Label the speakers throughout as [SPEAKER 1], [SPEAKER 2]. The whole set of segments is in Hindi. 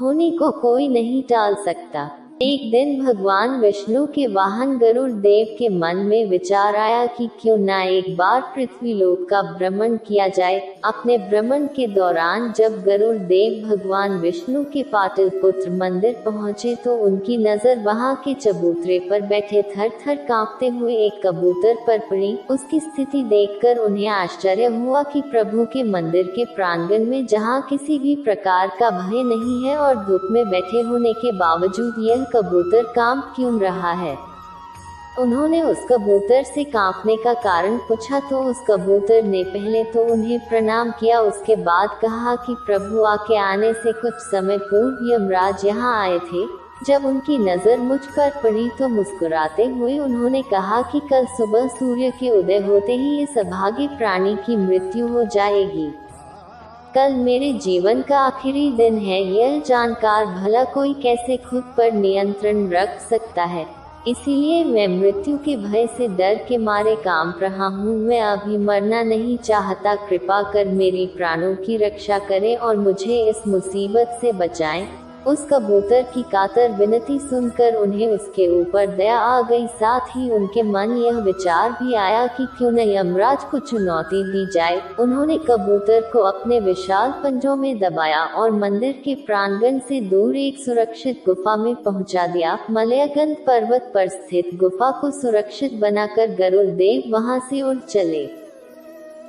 [SPEAKER 1] होने को कोई नहीं टाल सकता। एक दिन भगवान विष्णु के वाहन गरुड़ देव के मन में विचार आया कि क्यों न एक बार पृथ्वीलोक का भ्रमण किया जाए। अपने भ्रमण के दौरान जब गरुड़ देव भगवान विष्णु के पाटलिपुत्र मंदिर पहुंचे तो उनकी नजर वहां के चबूतरे पर बैठे थर थर कांपते हुए एक कबूतर पर पड़ी। उसकी स्थिति देखकर उन्हें आश्चर्य हुआ कि प्रभु के मंदिर के प्रांगण में जहां किसी भी प्रकार का भय नहीं है और धूप में बैठे होने के बावजूद यह कबूतर कांप क्यों रहा है। उन्होंने उस कबूतर से कांपने का कारण पूछा तो उस कबूतर ने पहले तो उन्हें प्रणाम किया, उसके बाद कहा कि प्रभु आके आने से कुछ समय पूर्व यमराज यहाँ आए थे। जब उनकी नजर मुझ पर पड़ी तो मुस्कुराते हुए उन्होंने कहा कि कल सुबह सूर्य के उदय होते ही इस अभागे प्राणी की मृत्यु हो जाएगी। कल मेरे जीवन का आखिरी दिन है। यह जानकर भला कोई कैसे खुद पर नियंत्रण रख सकता है। इसीलिए मैं मृत्यु के भय से डर के मारे कांप रहा हूँ। मैं अभी मरना नहीं चाहता। कृपा कर मेरी प्राणों की रक्षा करें और मुझे इस मुसीबत से बचाएं। उस कबूतर की कातर विनती सुनकर उन्हें उसके ऊपर दया आ गई। साथ ही उनके मन यह विचार भी आया कि क्यों न यमराज को चुनौती दी जाए। उन्होंने कबूतर को अपने विशाल पंजों में दबाया और मंदिर के प्रांगण से दूर एक सुरक्षित गुफा में पहुंचा दिया। मलयगंध पर्वत पर स्थित गुफा को सुरक्षित बनाकर गरुड़ देव वहां से उड़ चले।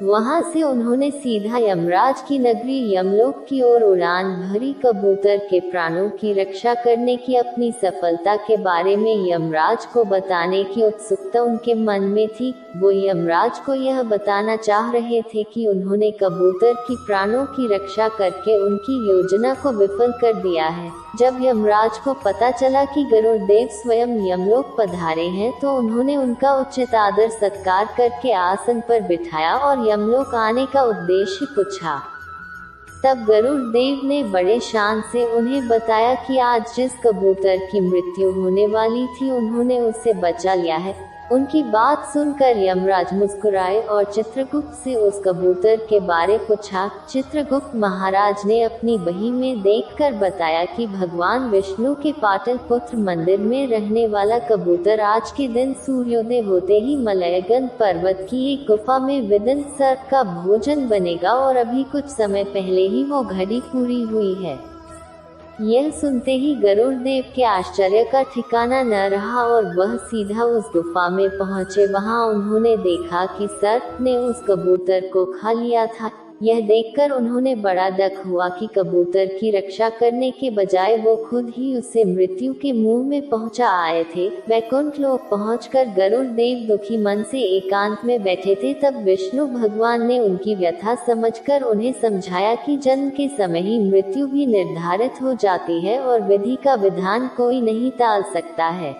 [SPEAKER 1] वहां से उन्होंने सीधा यमराज की नगरी यमलोक की ओर उड़ान भरी। कबूतर के प्राणों की रक्षा करने की अपनी सफलता के बारे में यमराज को बताने की उत्सुकता उनके मन में थी। वो यमराज को यह बताना चाह रहे थे कि उन्होंने कबूतर की प्राणों की रक्षा करके उनकी योजना को विफल कर दिया है। जब यमराज को पता चला कि गरुड़ देव स्वयं यमलोक पधारे हैं तो उन्होंने उनका उचित आदर सत्कार करके आसन पर बिठाया और यमलोक आने का उद्देश्य पूछा। तब गरुड़ देव ने बड़े शान से उन्हें बताया कि आज जिस कबूतर की मृत्यु होने वाली थी उन्होंने उसे बचा लिया है। उनकी बात सुनकर यमराज मुस्कुराए और चित्रगुप्त से उस कबूतर के बारे पूछा। चित्रगुप्त महाराज ने अपनी बही में देखकर बताया कि भगवान विष्णु के पाटलिपुत्र मंदिर में रहने वाला कबूतर आज के दिन सूर्योदय होते ही मलयगंध पर्वत की एक गुफा में विदंत सर्प का भोजन बनेगा और अभी कुछ समय पहले ही वो घड़ी पूरी हुई है। यह सुनते ही गरुड़ देव के आश्चर्य का ठिकाना न रहा और वह सीधा उस गुफा में पहुंचे। वहां उन्होंने देखा कि सर्प ने उस कबूतर को खा लिया था। यह देखकर उन्होंने बड़ा दुख हुआ कि कबूतर की रक्षा करने के बजाय वो खुद ही उसे मृत्यु के मुंह में पहुंचा आए थे। वैकुंठ लोक पहुंचकर गरुड़ देव दुखी मन से एकांत में बैठे थे। तब विष्णु भगवान ने उनकी व्यथा समझकर उन्हें समझाया कि जन्म के समय ही मृत्यु भी निर्धारित हो जाती है और विधि का विधान कोई नहीं टाल सकता है।